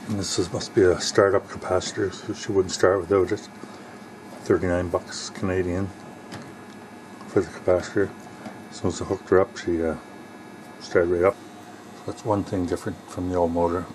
And must be a startup capacitor, so she wouldn't start without it. 39 bucks Canadian for the capacitor. As soon as I hooked her up, she started right up. So that's one thing different from the old motor.